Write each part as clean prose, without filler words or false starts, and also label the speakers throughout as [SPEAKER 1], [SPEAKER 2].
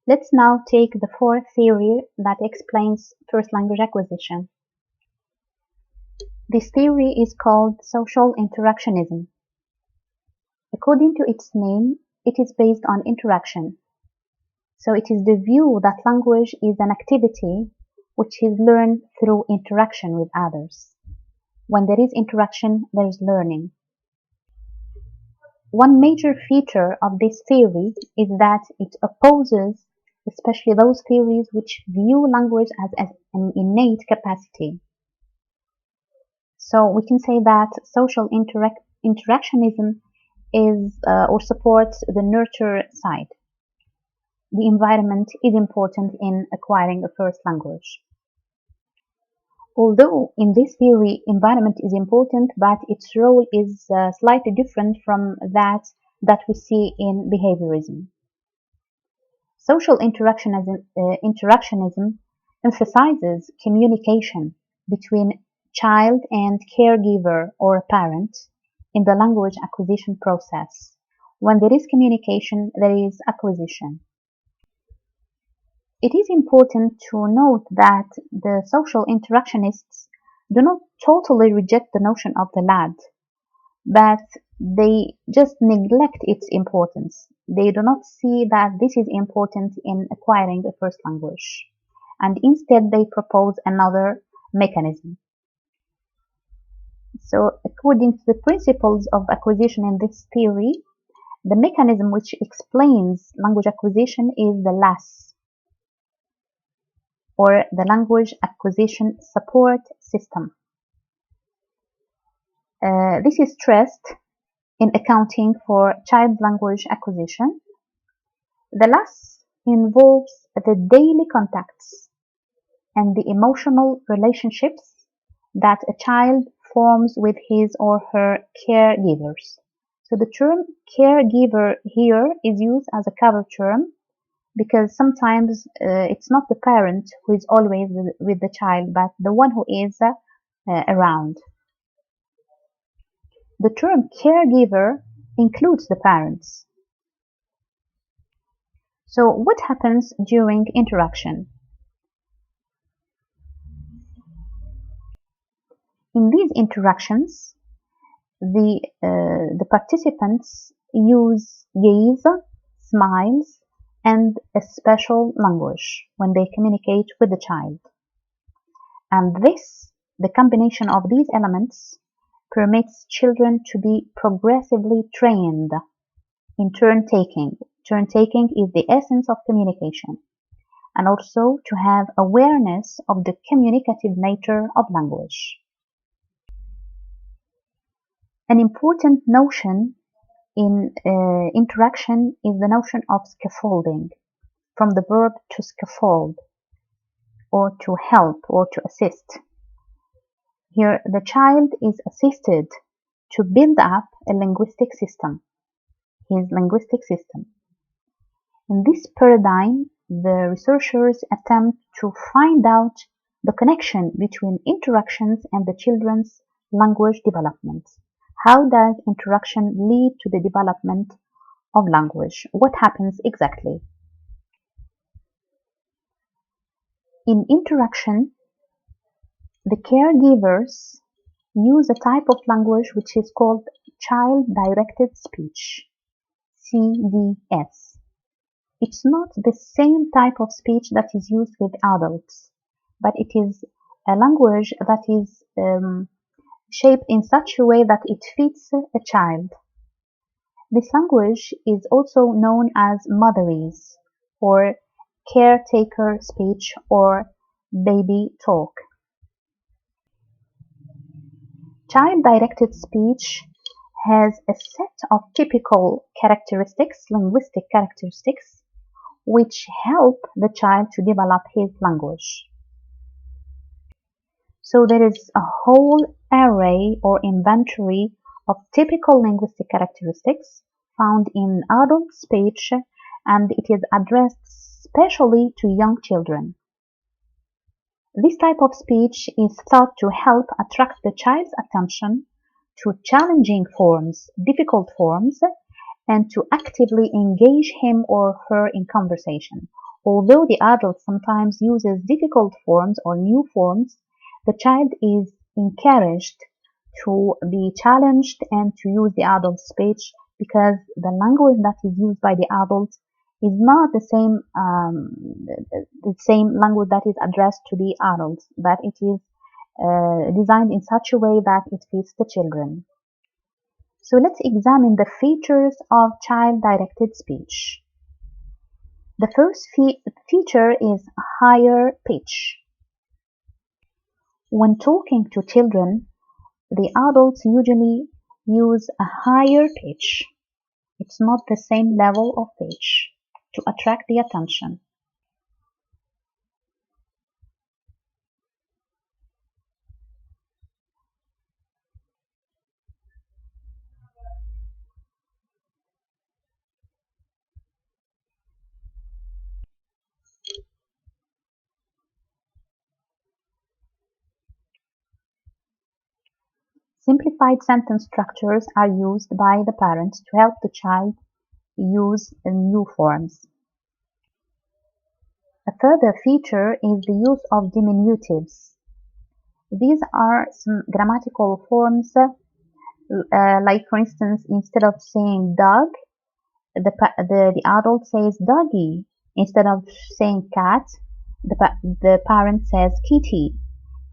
[SPEAKER 1] Let's now take the fourth theory that explains first language acquisition. This theory is called social interactionism. According to its name, it is based on interaction. So it is the view that language is an activity which is learned through interaction with others. When there is interaction, there is learning. One major feature of this theory is that it opposes especially those theories which view language as an innate capacity. So we can say that social interactionism is or supports the nurture side. The environment is important in acquiring a first language. Although in this theory environment is important, but its role is slightly different from that we see in behaviorism. Social interactionism emphasizes communication between child and caregiver or parent in the language acquisition process. When there is communication, there is acquisition. It is important to note that the social interactionists do not totally reject the notion of the lad, but they just neglect its importance. They do not see that this is important in acquiring a first language, and instead they propose another mechanism. So according to the principles of acquisition in this theory, the mechanism which explains language acquisition is the LAS, or the Language Acquisition Support System. This is stressed in accounting for child language acquisition. The LAS involves the daily contacts and the emotional relationships that a child forms with his or her caregivers. So the term caregiver here is used as a cover term because sometimes it's not the parent who is always with the child, but the one who is around. The term caregiver includes the parents. So what happens during interaction? In these interactions, the participants use gaze, smiles, and a special language when they communicate with the child. And the combination of these elements, permits children to be progressively trained in turn-taking. Turn-taking is the essence of communication, and also to have awareness of the communicative nature of language. An important notion in interaction is the notion of scaffolding, from the verb to scaffold, or to help or to assist. Here, the child is assisted to build up a linguistic system, his linguistic system. In this paradigm, the researchers attempt to find out the connection between interactions and the children's language development. How does interaction lead to the development of language? What happens exactly? In interaction, the caregivers use a type of language which is called child-directed speech, CDS. It's not the same type of speech that is used with adults, but it is a language that is shaped in such a way that it fits a child. This language is also known as motherese, or caretaker speech, or baby talk. Child-directed speech has a set of typical characteristics, linguistic characteristics, which help the child to develop his language. So there is a whole array or inventory of typical linguistic characteristics found in adult speech, and it is addressed especially to young children. This type of speech is thought to help attract the child's attention to challenging forms, difficult forms, and to actively engage him or her in conversation, Although the adult sometimes uses difficult forms or new forms, the child is encouraged to be challenged and to use the adult speech, because the language that is used by the adults is not the same language that is addressed to the adults, but it is designed in such a way that it fits the children. So let's examine the features of child-directed speech. The first feature is higher pitch. When talking to children, the adults usually use a higher pitch. It's not the same level of pitch to attract the attention. Simplified sentence structures are used by the parents to help the child use new forms. A further feature is the use of diminutives. These are some grammatical forms, like for instance, instead of saying dog, the adult says doggy. Instead of saying cat, the parent says kitty.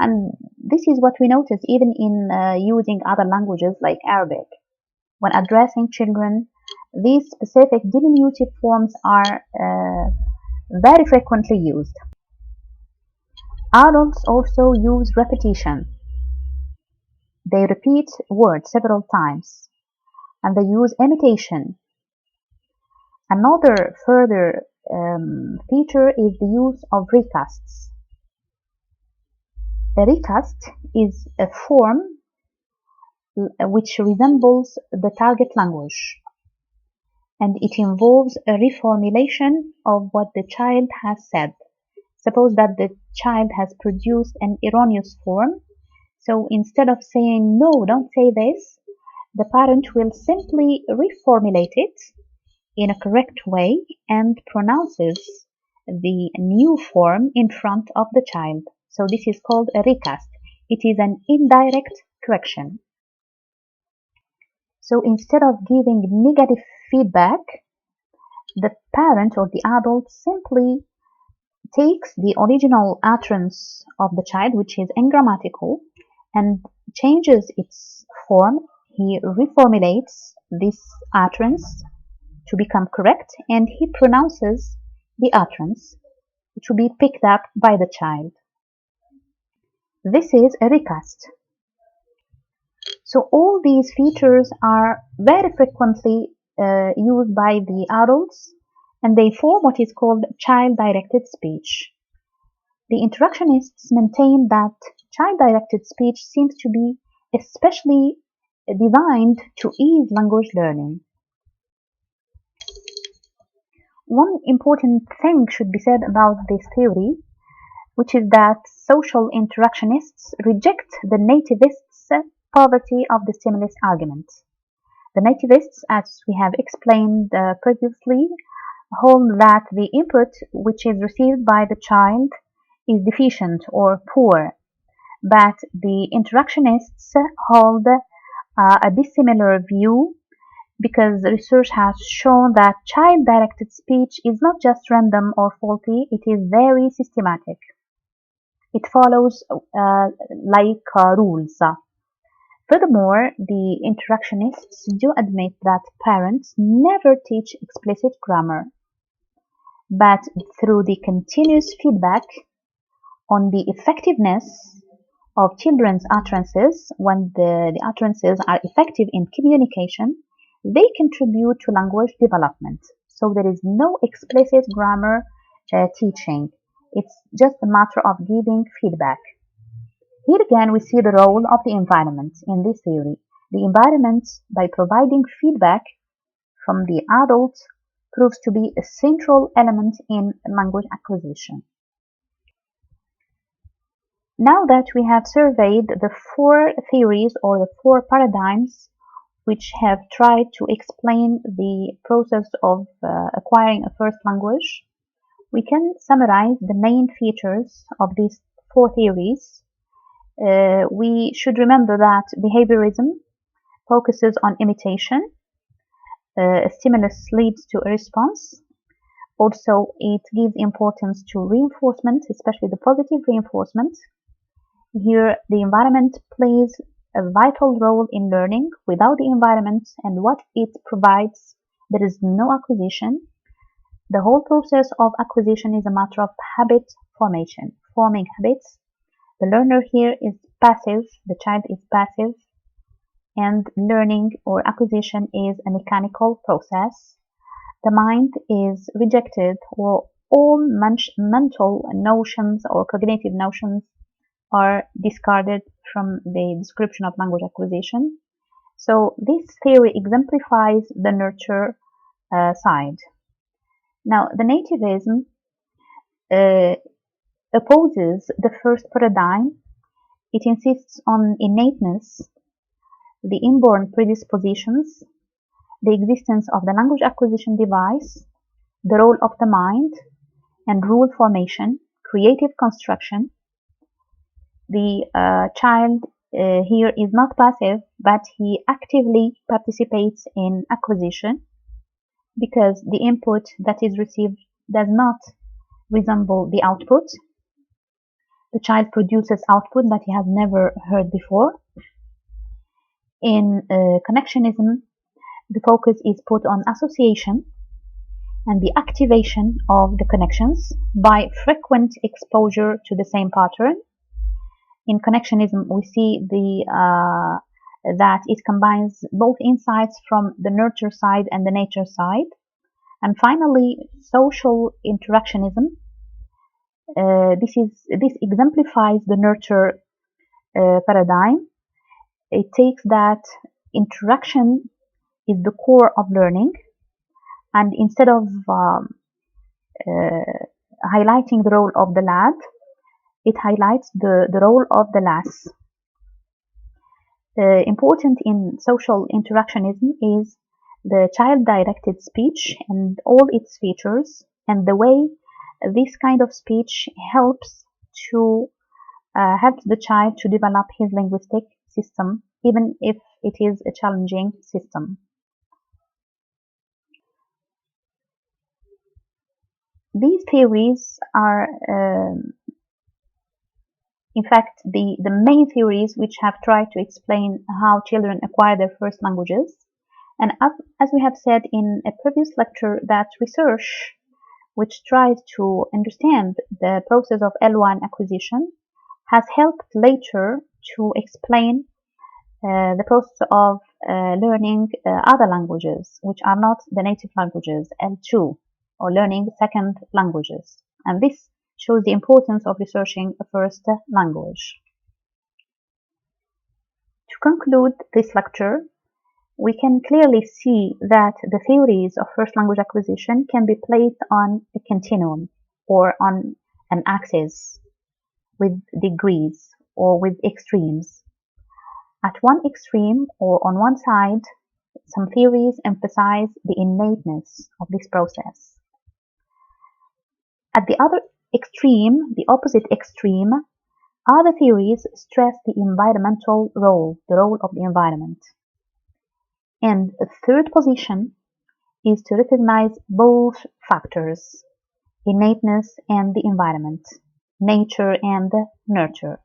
[SPEAKER 1] And this is what we notice even in using other languages like Arabic. When addressing children, these specific diminutive forms are very frequently used. Adults also use repetition. They repeat words several times, and they use imitation. Another further feature is the use of recasts. A recast is a form which resembles the target language, and it involves a reformulation of what the child has said. Suppose that the child has produced an erroneous form, so instead of saying no, don't say this, the parent will simply reformulate it in a correct way and pronounces the new form in front of the child. So this is called a recast. It is an indirect correction. So instead of giving negative feedback, the parent or the adult simply takes the original utterance of the child, which is ungrammatical, and changes its form. He reformulates this utterance to become correct, and he pronounces the utterance to be picked up by the child. This is a recast. So all these features are very frequently used by the adults, and they form what is called child-directed speech. The interactionists maintain that child-directed speech seems to be especially designed to ease language learning. One important thing should be said about this theory, which is that social interactionists reject the nativists' poverty of the stimulus argument. The nativists, as we have explained previously, hold that the input which is received by the child is deficient or poor, but the interactionists hold a dissimilar view, because research has shown that child-directed speech is not just random or faulty, it is very systematic. It follows rules. Furthermore, the interactionists do admit that parents never teach explicit grammar, but through the continuous feedback on the effectiveness of children's utterances, when the utterances are effective in communication, they contribute to language development. So there is no explicit grammar teaching. It's just a matter of giving feedback. Here again, we see the role of the environment in this theory. The environment, by providing feedback from the adult, proves to be a central element in language acquisition. Now that we have surveyed the four theories or the four paradigms which have tried to explain the process of acquiring a first language, We can summarize the main features of these four theories. We should remember that behaviorism focuses on imitation. A stimulus leads to a response. Also, it gives importance to reinforcement, especially the positive reinforcement. Here, the environment plays a vital role in learning. Without the environment and what it provides, there is no acquisition. The whole process of acquisition is a matter of habit formation, forming habits. The learner here is passive, the child is passive, and learning or acquisition is a mechanical process. The mind is rejected, or all mental notions or cognitive notions are discarded from the description of language acquisition. So this theory exemplifies the nurture side. Now, the nativism opposes the first paradigm. It insists on innateness, the inborn predispositions, the existence of the language acquisition device, the role of the mind, and rule formation, creative construction. The child here is not passive, but he actively participates in acquisition because the input that is received does not resemble the output. The child produces output that he has never heard before. In connectionism, the focus is put on association and the activation of the connections by frequent exposure to the same pattern. In connectionism, we see that it combines both insights from the nurture side and the nature side. And finally, social interactionism. This exemplifies the nurture paradigm. It takes that interaction is the core of learning, and instead of highlighting the role of the lad, it highlights the role of the lass. Important in social interactionism is the child-directed speech and all its features, and the way this kind of speech helps the child to develop his linguistic system, even if it is a challenging system. These theories are in fact the main theories which have tried to explain how children acquire their first languages. And as we have said in a previous lecture, that research which tries to understand the process of L1 acquisition has helped later to explain the process of learning other languages which are not the native languages, L2, or learning second languages. And this shows the importance of researching a first language. To conclude this lecture, we can clearly see that the theories of first language acquisition can be placed on a continuum or on an axis with degrees or with extremes. At one extreme or on one side, some theories emphasize the innateness of this process. At the other extreme, the opposite extreme, other theories stress the environmental role, the role of the environment. And a third position is to recognize both factors, innateness and the environment, nature and nurture.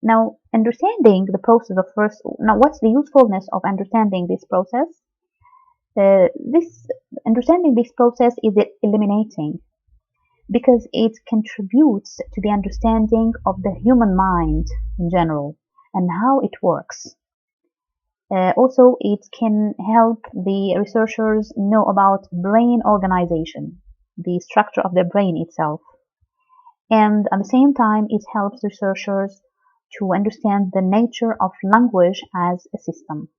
[SPEAKER 1] Now, understanding the process of what's the usefulness of understanding this process? Understanding this process is illuminating because it contributes to the understanding of the human mind in general and how it works. Also, it can help the researchers know about brain organization, the structure of the brain itself. And at the same time, it helps researchers to understand the nature of language as a system.